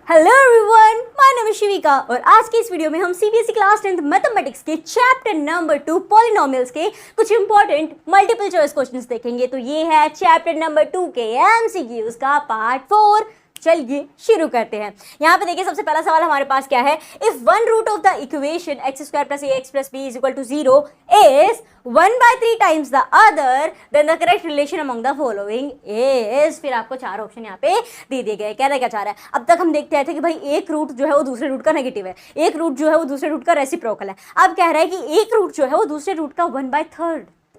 Hello everyone, my name is Shivika और आज की इस वीडियो में हम सीबीएसई क्लास 10th मैथमेटिक्स के चैप्टर नंबर 2 पॉलिनोमियल्स के कुछ इंपॉर्टेंट मल्टीपल चॉइस क्वेश्चंस देखेंगे। तो ये है चैप्टर नंबर 2 के एमसीक्यूज का पार्ट 4। चलिए शुरू करते हैं। यहाँ पे देखिए, सबसे पहला सवाल हमारे पास क्या है। If one root of the equation x² + ax + b = 0 is 1/3 times the other, then the correct relation among the following is. फिर आपको चार ऑप्शन यहाँ पे दे दिए गए। कहना क्या चाह रहा है, अब तक हम देखते आए थे कि भाई एक रूट जो है वो दूसरे रूट का नेगेटिव है, एक रूट जो है वो दूसरे रूट का रेसिप्रोकल है। अब कह रहा है कि एक रूट जो है वो दूसरे रूट का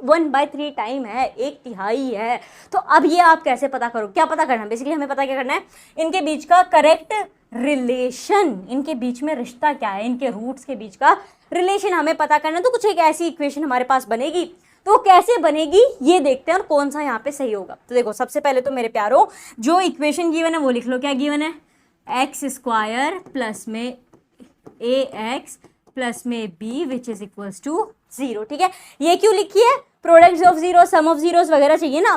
1/3 टाइम है, एक तिहाई है। तो अब ये आप कैसे पता करो, क्या पता करना है? बेसिकली हमें पता क्या करना है, इनके बीच का करेक्ट रिलेशन, इनके बीच में रिश्ता क्या है, इनके रूट्स के बीच का रिलेशन हमें पता करना है। तो कुछ एक ऐसी इक्वेशन हमारे पास बनेगी, तो कैसे बनेगी ये देखते हैं और कौन सा यहाँ पे सही होगा। तो देखो, सबसे पहले तो मेरे प्यारो जो इक्वेशन गिवन है वो लिख लो। क्या गिवन है? x² प्लस में ax प्लस में b which is equals to 0। ठीक है, ये क्यों लिखी है? Products of zero, sum of zeros वगैरह चाहिए ना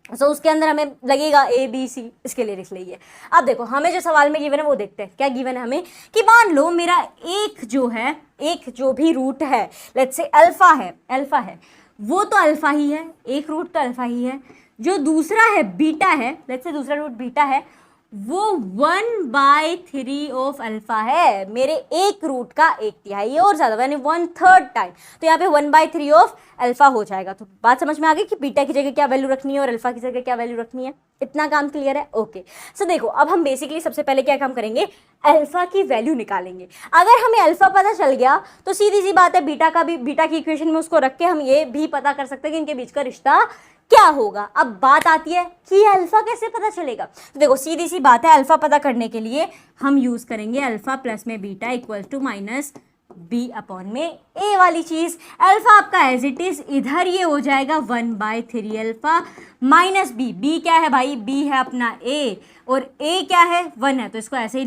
तो उसके अंदर हमें लगेगा a b c, इसके लिए लिख लीजिए। अब देखो, हमें जो सवाल में गिवन है वो देखते हैं। क्या गिवन है हमें कि मान लो मेरा एक जो भी रूट है, लेट्स से अल्फा है, वो तो अल्फा ही है, एक रूट तो अल्फा ही है। जो दूसरा है बीटा है, लेट्स से दूसरा रूट बीटा है, वो 1/3 ऑफ अल्फा है। मेरे एक रूट का एक तिहाई और ज्यादा, यानी 1/3 टाइम। तो यहाँ पे 1/3 ऑफ अल्फा हो जाएगा। तो बात समझ में आ गई कि बीटा की जगह क्या वैल्यू रखनी है और अल्फा की जगह क्या वैल्यू रखनी है। इतना काम क्लियर है? ओके। सो देखो, अब हम बेसिकली सबसे पहले क्या काम करेंगे, अल्फा की वैल्यू निकालेंगे। अगर हमें अल्फा पता चल गया तो सीधी सी बात है, बीटा की इक्वेशन में उसको रख के हम ये भी पता कर सकते हैं कि इनके बीच का रिश्ता क्या होगा। अब बात आती है कि अल्फा कैसे पता चलेगा। तो देखो, सीधी सी बात है, अल्फा पता करने के लिए हम यूज करेंगे अल्फा प्लस में beta equal to minus b upon में a वाली चीज। अल्फा आपका एज इट इज इधर ये हो जाएगा 1/3 अल्फा माइनस b क्या है भाई? b है अपना a और a क्या है? 1 है। तो इसको ऐसे ही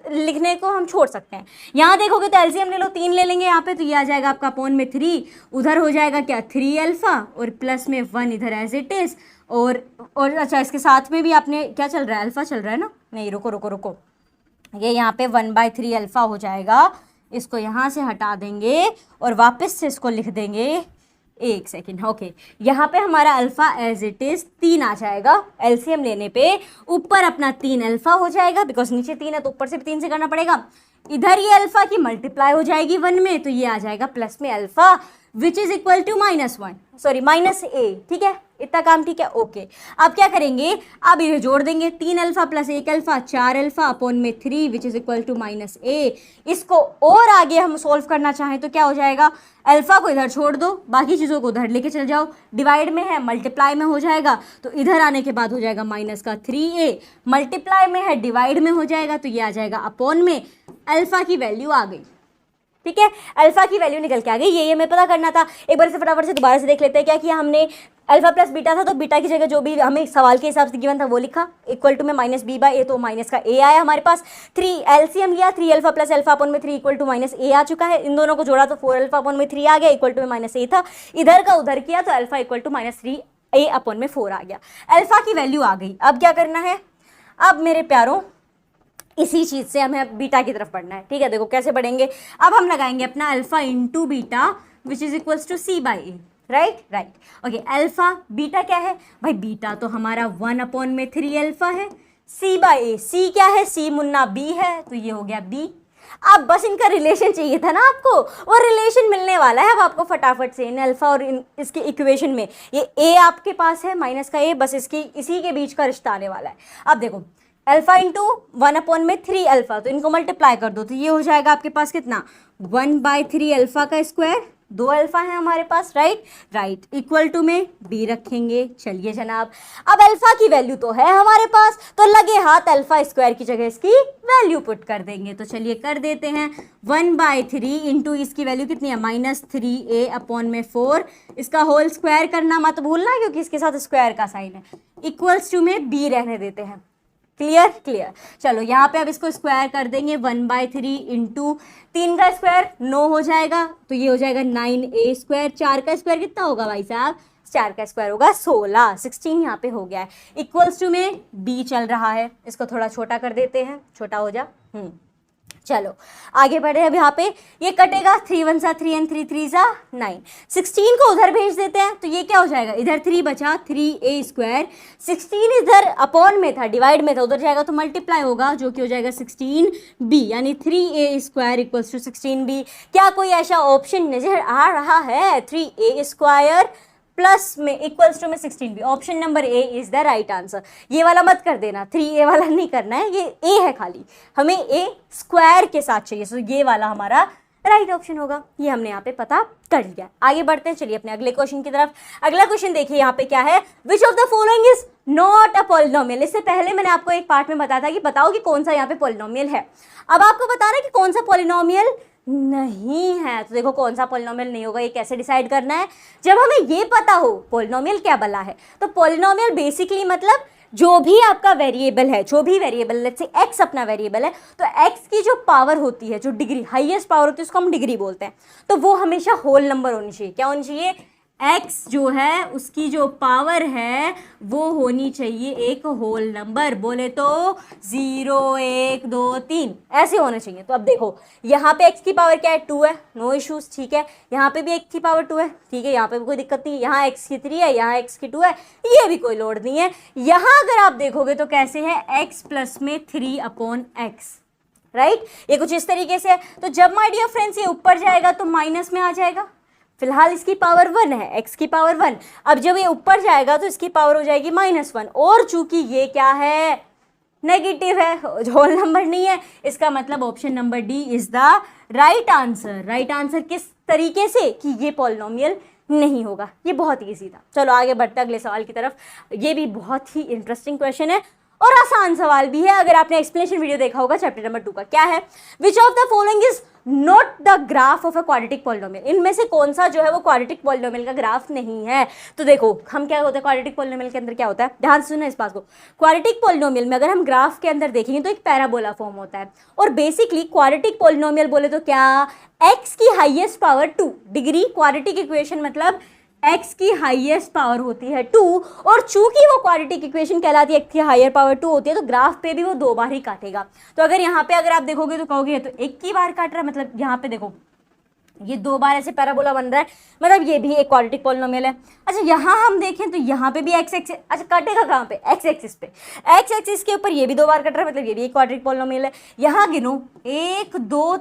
लिखने को हम छोड़ सकते हैं। यहाँ देखोगे तो एलसीएम ले लो, 3 ले लेंगे यहाँ पे, तो ये आ जाएगा आपका अपॉन में 3, उधर हो जाएगा क्या 3 अल्फा और प्लस में 1 इधर एज इट इज। और अच्छा, इसके साथ में भी आपने क्या चल रहा है, अल्फा चल रहा है ना? नहीं, रुको, ये यहाँ पे 1/3 अल्फा हो जाएगा। इसको यहाँ से हटा देंगे और वापस से इसको लिख देंगे। एक सेकेंड, ओके। यहाँ पे हमारा अल्फा एज इट इज 3 आ जाएगा। एलसीएम लेने पे ऊपर अपना 3 अल्फा हो जाएगा, बिकॉज नीचे 3 है तो ऊपर से भी 3 से करना पड़ेगा। इधर ये अल्फा की मल्टीप्लाई हो जाएगी 1 में, तो ये आ जाएगा प्लस में alpha which is equal to minus a। ठीक है, इतना काम ठीक है? ओके। अब क्या करेंगे, अब ये जोड़ देंगे, 3 alpha plus 1 alpha 4 alpha upon में 3 which is equal to -a। इसको और आगे हम सोल्व करना चाहें तो क्या हो जाएगा, अल्फा को इधर छोड़ दो, बाकी चीज़ों को उधर लेके चल जाओ। डिवाइड में है, मल्टीप्लाई में हो जाएगा, तो इधर आने के बाद हो जाएगा माइनस का 3a, मल्टीप्लाई में है, डिवाइड में हो जाएगा, तो ये आ जाएगा अपॉन में। अल्फा की वैल्यू आ गई। ठीक है, अल्फा की वैल्यू निकल के आ गई। ये हमें पता करना था। एक बार से फटाफट से दोबारा से देख लेते हैं। क्या किया हमने, अल्फा प्लस बीटा था तो बीटा की जगह जो भी हमें सवाल के हिसाब से गिवन था वो लिखा, इक्वल टू में -b/a, तो माइनस का a आया हमारे पास। 3 एलसीएम लिया, 3 अल्फा प्लस अल्फा अपॉन में 3 इक्वल टू -a आ चुका है। इन दोनों को जोड़ा तो 4 अल्फा अपॉन में 3 आ गया, इक्वल टू में -a था। इधर का उधर किया तो alpha equal to -3a upon में 4 आ गया। अल्फा की वैल्यू आ गई। अब क्या करना है, अब मेरे प्यारों इसी चीज़ से हमें बीटा की तरफ बढ़ना है। ठीक है, देखो कैसे बढ़ेंगे। अब हम लगाएंगे अपना alpha into beta which is equals to c/a। Right. Okay, alpha beta क्या है भाई? बीटा तो हमारा 1/3 अल्फा है। c/a, c क्या है? c मुन्ना b है, तो ये हो गया b। अब बस इनका रिलेशन चाहिए था ना आपको, वो रिलेशन मिलने वाला है अब आपको फटाफट से। इन अल्फा और इसके इक्वेशन में ये a आपके पास है, माइनस का a, बस इसी के बीच का रिश्ता आने वाला है। अब देखो, अल्फा इंटू 1/3 अल्फा, तो इनको मल्टीप्लाई कर दो, तो ये हो जाएगा आपके पास कितना, 1/3 अल्फा का स्क्वायर, 2 अल्फा है हमारे पास। राइट, इक्वल टू में b रखेंगे। चलिए जनाब, अब अल्फा की वैल्यू तो है हमारे पास, तो लगे हाथ अल्फा स्क्वायर की जगह इसकी वैल्यू पुट कर देंगे। तो चलिए कर देते हैं। 1/3 इंटू इसकी वैल्यू कितनी है, -3a अपॉन में 4। इसका होल स्क्वायर करना मत भूलना, क्योंकि इसके साथ स्क्वायर का साइन है। इक्वल्स टू में b रहने देते हैं। क्लियर। चलो यहाँ पे अब इसको स्क्वायर कर देंगे। 1/3 इंटू 3 का स्क्वायर 9 हो जाएगा, तो ये हो जाएगा 9a²। 4 का स्क्वायर कितना होगा भाई साहब, 4 का स्क्वायर होगा 16, 16 यहाँ पे हो गया है। इक्वल्स टू में b चल रहा है, इसको थोड़ा छोटा कर देते हैं, छोटा हो जा। चलो आगे बढ़े। अब यहाँ पे ये कटेगा, 3 1 सा 3 एंड 3 3 सा 9, 16 को उधर भेज देते हैं तो ये क्या हो जाएगा, इधर 3 बचा 3a स्क्वायर, 16 इधर अपॉन में था, डिवाइड में था, उधर जाएगा तो मल्टीप्लाई होगा जो कि हो जाएगा 16b, यानी 3a square equals to 16b। क्या कोई ऐसा ऑप्शन नजर आ रहा है, 3a स्क्वायर प्लस में इक्वल्स टू में 16b? Option number A is the right answer. ये वाला मत कर देना, 3a वाला नहीं करना है, ये a है खाली, हमें a स्क्वायर के साथ चाहिए, सो ये वाला हमारा राइट ऑप्शन होगा। ये हमने यहाँ पे पता कर लिया। आगे बढ़ते हैं, चलिए अपने अगले क्वेश्चन की तरफ। अगला क्वेश्चन देखिए यहाँ पे क्या है, which of the following is not a polynomial. इससे पहले मैंने आपको एक पार्ट में बताया था कि बताओ कि कौन सा यहाँ पे पॉलिनोमियल है। अब आपको बताना है कि कौन सा पॉलिनोमियल नहीं है। तो देखो कौन सा पॉलिनोमियल नहीं होगा, ये कैसे डिसाइड करना है, जब हमें ये पता हो पॉलिनोमियल क्या बला है। तो पॉलिनोमियल बेसिकली मतलब जो भी आपका वेरिएबल है, जो भी वेरिएबल, लेट्स से एक्स अपना वेरिएबल है, तो एक्स की जो पावर होती है, जो डिग्री हाईएस्ट पावर होती है, उसको हम डिग्री बोलते हैं। तो वो हमेशा होल नंबर होनी चाहिए। क्या होनी चाहिए, x जो है उसकी जो पावर है वो होनी चाहिए एक होल नंबर। बोले तो 0 1 2 3 ऐसे होने चाहिए। तो अब देखो यहाँ पे x की पावर क्या है, 2 है, नो इश्यूज, ठीक है। यहाँ पे भी x की पावर 2 है, ठीक है, यहाँ पे भी कोई दिक्कत नहीं है। यहाँ x की 3 है, यहाँ x की 2 है, ये भी कोई लोड नहीं है। यहाँ अगर आप देखोगे तो कैसे है, x प्लस में 3 अपॉन x, राइट, ये कुछ इस तरीके से है। तो जब माय डियर फ्रेंड्स ये ऊपर जाएगा तो माइनस में आ जाएगा। फिलहाल इसकी पावर 1 है, x की पावर 1। अब जब ये ऊपर जाएगा तो इसकी पावर हो जाएगी -1, और चूंकि ये क्या है, नेगेटिव है, होल नंबर नहीं है, इसका मतलब option number D is the right answer. Right answer किस तरीके से कि ये पॉलिनोमियल नहीं होगा। ये बहुत ईजी था। चलो आगे बढ़ते अगले सवाल की तरफ। ये भी बहुत ही इंटरेस्टिंग क्वेश्चन है और आसान सवाल भी है। अगर आपने एक्सप्लेनेशन वीडियो देखा होगा चैप्टर नंबर 2 का, क्या है, which of the following is not the graph of a quadratic polynomial. इनमें से कौन सा जो है वो क्वाड्रेटिक पॉलिनोमियल का ग्राफ नहीं है। तो देखो हम क्या होता है, क्वाड्रेटिक पॉलिनोमियल के अंदर क्या होता है, ध्यान से सुनना इस बात को। क्वाड्रेटिक पॉलिनोमियल में अगर हम ग्राफ के अंदर देखेंगे तो एक पैराबोला फॉर्म होता है, और बेसिकली क्वाड्रेटिक पॉलिनोमियल बोले तो क्या, x की highest power 2 degree, quadratic equation मतलब x की हाईएस्ट पावर होती है 2, और चूंकि वो क्वाड्रेटिक इक्वेशन कहलाती है x की हायर पावर 2 होती है, तो ग्राफ पे भी वो 2 बार ही काटेगा। तो अगर यहाँ पे अगर आप देखोगे तो कहोगे तो 1 की बार काट रहा है, मतलब यहाँ पे देखो ये 2 बार ऐसे पैराबोला बन रहा है, मतलब ये भी एक क्वाड्रेटिक पॉलिनोमियल है। अच्छा यहाँ हम देखें तो यहाँ पे भी x एक्सिस, अच्छा काटेगा कहाँ पे, x एक्सिस पे, x एक्सिस के ऊपर ये भी 2 बार कट रहा है, मतलब ये भी एक क्वाड्रेटिक पॉलिनोमियल है। यहाँ गिनो 1 2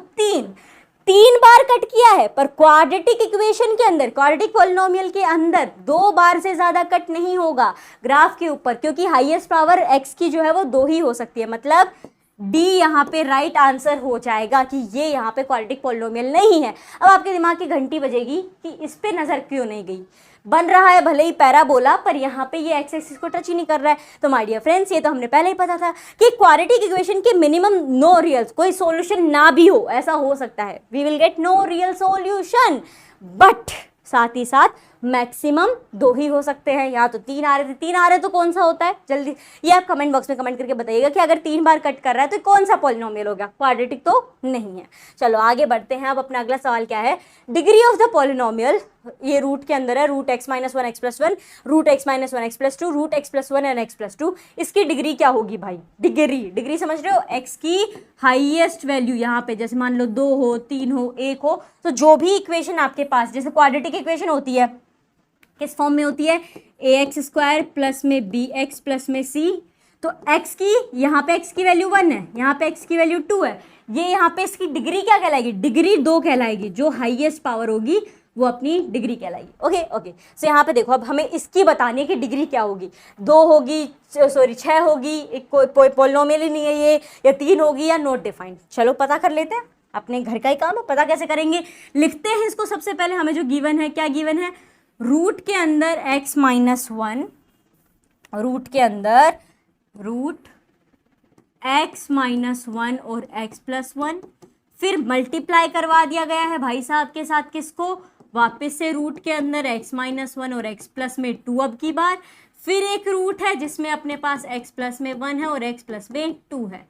3 बार कट किया है, पर क्वाड्रेटिक इक्वेशन के अंदर, क्वाड्रेटिक पॉलिनोमियल के अंदर 2 बार से ज्यादा कट नहीं होगा ग्राफ के ऊपर, क्योंकि हाईएस्ट पावर x की जो है वो 2 ही हो सकती है। मतलब डी यहाँ पे राइट आंसर हो जाएगा कि ये यहाँ पे क्वाड्रेटिक पॉलिनोमियल नहीं है। अब आपके दिमाग की घंटी बजेगी कि इस पे नजर क्यों नहीं गई, बन रहा है भले ही पैराबोला, पर यहाँ पे ये एक्स एक्सिस को टच ही नहीं कर रहा है। तो माय डियर फ्रेंड्स ये तो हमने पहले ही पता था कि क्वाड्रेटिक इक्वेशन के मिनिमम नो रियल्स, कोई सॉल्यूशन ना भी हो, ऐसा हो सकता है, we will get no real solution, but साथ ही साथ मैक्सिमम 2 ही हो सकते हैं। यहाँ तो 3 आ रहे थे, 3 आ रहे तो कौन सा होता है, जल्दी ये आप कमेंट बॉक्स में कमेंट करके बताइएगा कि अगर 3 बार कट कर रहा है तो कौन सा पॉलिनोमियल हो गया, क्वाड्रेटिक तो नहीं है। चलो आगे बढ़ते हैं। अब अपना अगला सवाल क्या है, डिग्री ऑफ द पॉलिनोमियल, ये रूट के अंदर है, root x minus 1 x plus 1, root x minus 1 x plus 2, root x plus 1 and x plus 2, इसकी डिग्री क्या होगी भाई, डिग्री समझ रहे हो, x की हाईएस्ट वैल्यू यहाँ पे, जैसे मान लो 2 हो 3 हो 1 हो, तो जो भी इक्वेशन आपके पास, जैसे क्वाड्रेटिक इक्वेशन होती है किस फॉर्म में होती है, ax स्क्वायर प्लस में bx प्लस में c, तो x की यहाँ पे x की वैल्यू 1 है, यहाँ पे x की वैल्यू 2 है, ये यहाँ पे इसकी डिग्री क्या कहलाएगी, डिग्री 2 कहलाएगी, जो हाईएस्ट पावर होगी वो अपनी डिग्री कहलाएगी। ओके सो यहाँ पे देखो अब हमें इसकी बतानी है कि डिग्री क्या होगी, 2 होगी, सॉरी 6 होगी, कोई पॉलिनोमियल ही नहीं है ये, या 3 होगी, या नॉट डिफाइंड। चलो पता कर लेते हैं, अपने घर का ही काम है, पता कैसे करेंगे, लिखते हैं इसको। सबसे पहले हमें जो गिवन है, क्या गिवन है, रूट के अंदर x माइनस 1, रूट के अंदर रूट x माइनस 1 और x प्लस 1, फिर मल्टीप्लाई करवा दिया गया है भाई साहब के साथ, किसको, वापस से रूट के अंदर x माइनस 1 और x प्लस में 2 अब की बार, फिर एक रूट है जिसमें अपने पास x प्लस में 1 है और x प्लस में 2 है।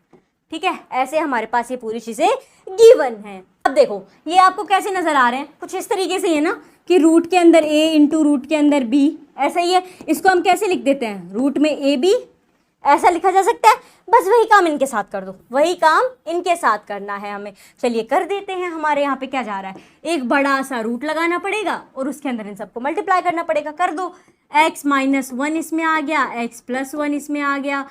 ठीक है, ऐसे हमारे पास ये पूरी चीजें गिवन है। अब देखो ये आपको कैसे नजर आ रहे हैं, कुछ इस तरीके से ही है ना कि रूट के अंदर a इंटू रूट के अंदर b, ऐसा ही है। इसको हम कैसे लिख देते हैं, रूट में ए बी, ऐसा लिखा जा सकता है। बस वही काम इनके साथ कर दो, वही काम इनके साथ करना है हमें। चलिए कर देते हैं। हमारे यहाँ पे क्या जा रहा है, एक बड़ा सा रूट लगाना पड़ेगा और उसके अंदर इन सबको मल्टीप्लाई करना पड़ेगा। कर दो, x माइनस 1 इसमें आ गया, x प्लस 1 इसमें आ गया,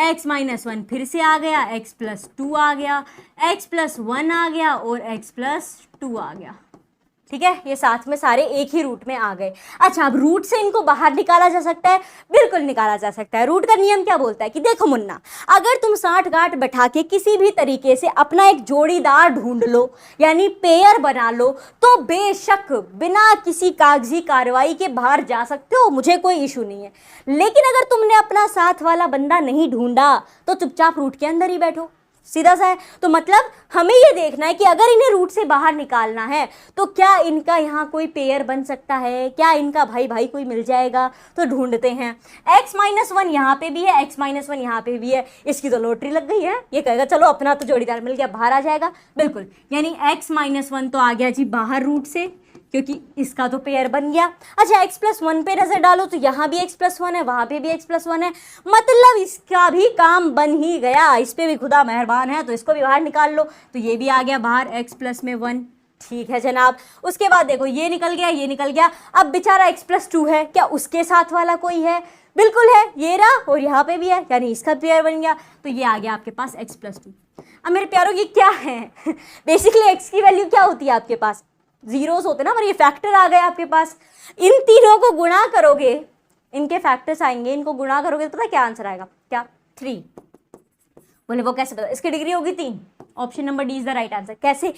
x माइनस 1 फिर से आ गया, x प्लस 2 आ गया, x प्लस 1 आ गया और x प्लस 2 आ गया। ठीक है, ये साथ में सारे एक ही रूट में आ गए। अच्छा, अब रूट से इनको बाहर निकाला जा सकता है, बिल्कुल निकाला जा सकता है। रूट का नियम क्या बोलता है कि देखो मुन्ना, अगर तुम 60 गांठ बैठा के किसी भी तरीके से अपना एक जोड़ीदार ढूंढ लो, यानी पेयर बना लो, तो बेशक बिना किसी कागजी कार्रवाई के बाहर जा सकते हो, मुझे कोई इशू नहीं है। लेकिन अगर तुमने अपना साथ वाला बंदा नहीं ढूंढा तो चुपचाप रूट के अंदर ही बैठो, सीधा सा है। तो मतलब हमें ये देखना है कि अगर इन्हें रूट से बाहर निकालना है तो क्या इनका यहाँ कोई पेयर बन सकता है, क्या इनका भाई भाई कोई मिल जाएगा। तो ढूंढते हैं। x माइनस 1 यहाँ पे भी है, x माइनस 1 यहाँ पे भी है, इसकी तो लॉटरी लग गई है। ये कहेगा चलो अपना तो जोड़ीदार मिल गया, बाहर आ जाएगा। बिल्कुल, यानी x माइनस 1 तो आ गया जी बाहर रूट से, क्योंकि इसका तो पेयर बन गया। अच्छा, x प्लस 1 पे नजर डालो तो यहाँ भी x प्लस 1 है, वहाँ पे भी x प्लस 1 है, मतलब इसका भी काम बन ही गया। इस पे भी खुदा मेहरबान है, तो इसको भी बाहर निकाल लो, तो ये भी आ गया बाहर x प्लस में 1। ठीक है जनाब। उसके बाद देखो ये निकल गया, ये निकल गया। अब बेचारा x प्लस 2 है, क्या उसके साथ वाला कोई है? बिल्कुल है, ये रहा, और यहाँ पे भी है, यानी इसका पेयर बन गया। तो ये आ गया आपके पास x प्लस 2। अब मेरे प्यारों ये क्या है बेसिकली x की वैल्यू क्या होती है आपके पास, जीरोस होते ना, पर ये फैक्टर आ गए आपके पास। इन तीनों को गुणा करोगे, इनके फैक्टर्स आएंगे, इनको गुणा करोगे तो पता क्या आंसर आएगा, क्या 3। बोले वो कैसे पता, इसकी डिग्री होगी 3। Option number D is the right answer. कैसे,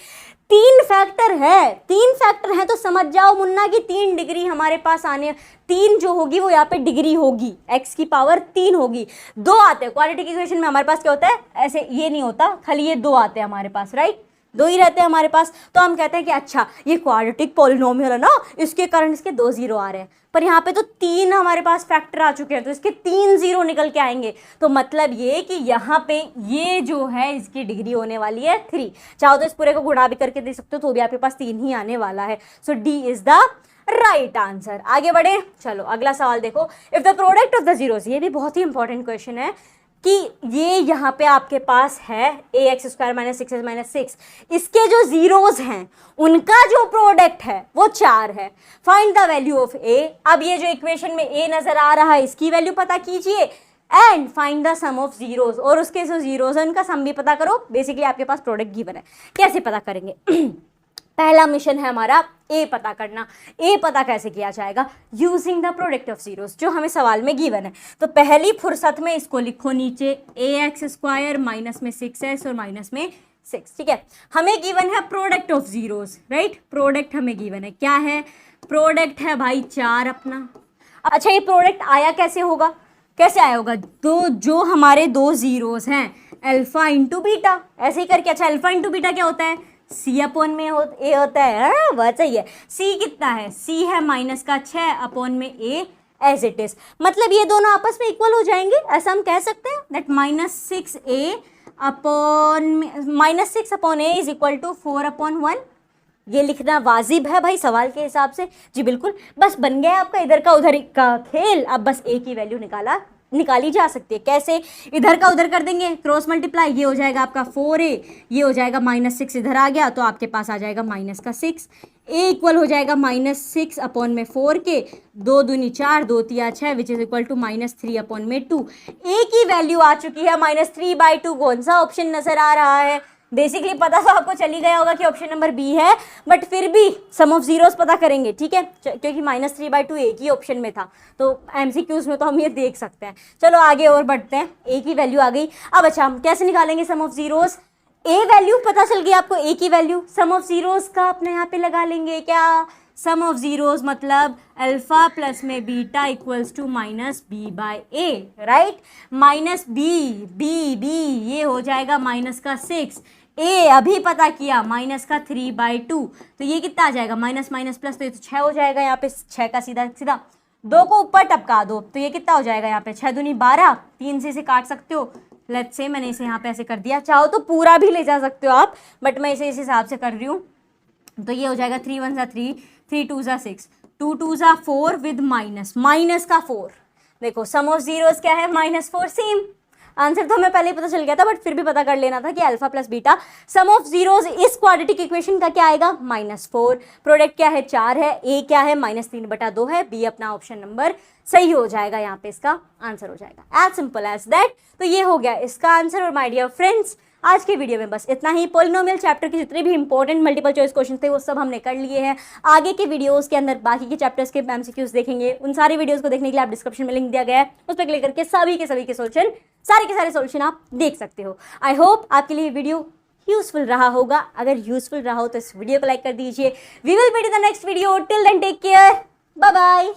3 फैक्टर है, 3 फैक्टर है तो समझ जाओ मुन्ना की 3 डिग्री हमारे पास आने, 3 जो होगी वो यहाँ पे डिग्री होगी, x की पावर 3 होगी। 2 आते हैं क्वाड्रेटिक इक्वेशन में, हमारे पास क्या होता है, ऐसे ये नहीं होता, खाली ये 2 आते हैं हमारे पास, राइट, 2 ही रहते हैं हमारे पास। तो हम कहते हैं कि अच्छा ये क्वाड्रेटिक पॉलिनोमियल है ना, इसके कारण इसके 2 जीरो आ रहे हैं, पर यहाँ पे तो 3 हमारे पास फैक्टर आ चुके हैं, तो इसके 3 जीरो निकल के आएंगे। तो मतलब ये कि यहाँ पे ये जो है इसकी डिग्री होने वाली है 3। चाहो तो इस पूरे को गुणा भी करके दे सकते हो, तो भी आपके पास 3 ही आने वाला है। So D is the right answer. आगे बढ़े, चलो अगला सवाल देखो। If the product of the zeros, ये भी बहुत ही इंपॉर्टेंट क्वेश्चन है कि ये यहाँ पे आपके पास है ax square minus 6x minus 6, इसके जो जीरोस हैं उनका जो प्रोडक्ट है वो 4 है। Find the value of a। अब ये जो इक्वेशन में a नजर आ रहा है इसकी वैल्यू पता कीजिए, and find the sum of zeros, और उसके जो जीरोस है उनका सम भी पता करो। बेसिकली आपके पास प्रोडक्ट गिवन है, कैसे पता करेंगे पहला मिशन है हमारा ए पता करना। ए पता कैसे किया जाएगा, using the product of zeros, जो हमें सवाल में गिवन है। तो पहली फुर्सत में इसको लिखो नीचे, ax स्क्वायर माइनस में 6s और माइनस में 6। ठीक है, हमें गिवन है product of zeros, right, product हमें गिवन है, क्या है, प्रोडक्ट है भाई 4 अपना। अच्छा, ये प्रोडक्ट आया कैसे होगा, कैसे आया होगा, तो जो हमारे 2 जीरोस हैं अल्फा इंटू बीटा, ऐसे ही करके। अच्छा, अल्फा इंटू बीटा क्या होता है, c अपॉन में ए होता है, वह सही है। c कितना है, c है माइनस का 6 अपॉन में a एज इट इज, मतलब ये दोनों आपस में इक्वल हो जाएंगे, ऐसा हम कह सकते हैं that -6a upon -6 upon a is equal to 4 upon 1। ये लिखना वाजिब है भाई सवाल के हिसाब से, जी बिल्कुल। बस बन गया आपका इधर का उधर का खेल। अब बस a की वैल्यू निकाली जा सकती है, कैसे, इधर का उधर कर देंगे, क्रॉस मल्टीप्लाई, ये हो जाएगा आपका 4a, ये हो जाएगा -6 इधर आ गया, तो आपके पास आ जाएगा माइनस का 6, a इक्वल हो जाएगा -6 अपॉन में 4 के, 2 दूनी 4, 2 तिया 6 which is equal to -3 upon में 2। a की वैल्यू आ चुकी है -3/2। कौन सा ऑप्शन नजर आ रहा है, बेसिकली पता तो आपको चली गया होगा कि ऑप्शन नंबर बी है, बट फिर भी सम ऑफ जीरोस पता करेंगे, ठीक है, क्योंकि -3/2 एक ही ऑप्शन में था, तो एमसीक्यूज में तो हम ये देख सकते हैं। चलो आगे और बढ़ते हैं, ए की वैल्यू आ गई। अब अच्छा हम कैसे निकालेंगे सम ऑफ जीरोस, ए वैल्यू पता चल गई आपको, ए की वैल्यू, सम ऑफ जीरोस का अपने यहाँ पे लगा लेंगे, क्या, सम ऑफ जीरोस मतलब अल्फा प्लस में beta equals to -b/a, right, -b ये हो जाएगा माइनस का 6, a अभी पता किया माइनस का 3/2, तो ये कितना आ जाएगा, माइनस माइनस प्लस, तो ये तो 6 हो जाएगा, यहाँ पे 6 का सीधा सीधा 2 को ऊपर टपका दो, तो ये कितना हो जाएगा यहाँ पे, 6 दूनी 12, 3 से काट सकते हो, लेट्स से मैंने इसे यहाँ पे ऐसे कर दिया, चाहो तो पूरा भी ले जा सकते हो आप, बट मैं इसे इस हिसाब से कर रही हूँ। तो ये हो जाएगा 3 1 3, 3 2 6, 2 2 4 विद माइनस का 4। देखो सम ऑफ जीरोस क्या है, -4। सेम आंसर तो हमें पहले ही पता चल गया था, बट फिर भी पता कर लेना था कि alpha plus beta some of zeros इस क्वाड्रेटिक इक्वेशन का क्या आएगा, -4। प्रोडक्ट क्या है, 4 है। ए क्या है, -3/2 है। बी अपना ऑप्शन नंबर सही हो जाएगा, यहाँ पे इसका आंसर हो जाएगा। As simple as that. तो ये हो गया इसका आंसर। और माय डियर फ्रेंड्स, आज के वीडियो में बस इतना ही। पॉलिनोमियल चैप्टर के जितने भी इंपॉर्टेंट मल्टीपल चॉइस क्वेश्चन थे वो सब हमने कर लिए हैं। आगे के वीडियोस के अंदर बाकी के चैप्टर्स के एमसीक्यूज देखेंगे। उन सारे वीडियोस को देखने के लिए आप डिस्क्रिप्शन में लिंक दिया गया है, उस पर क्लिक करके सभी के सोल्यूशन, सारे के सारे सोल्यूशन आप देख सकते हो। आई होप आपके लिए वीडियो यूजफुल रहा होगा। अगर यूजफुल रहा हो तो इस वीडियो को लाइक कर दीजिए। We will meet in the next video. Till then take care, bye bye.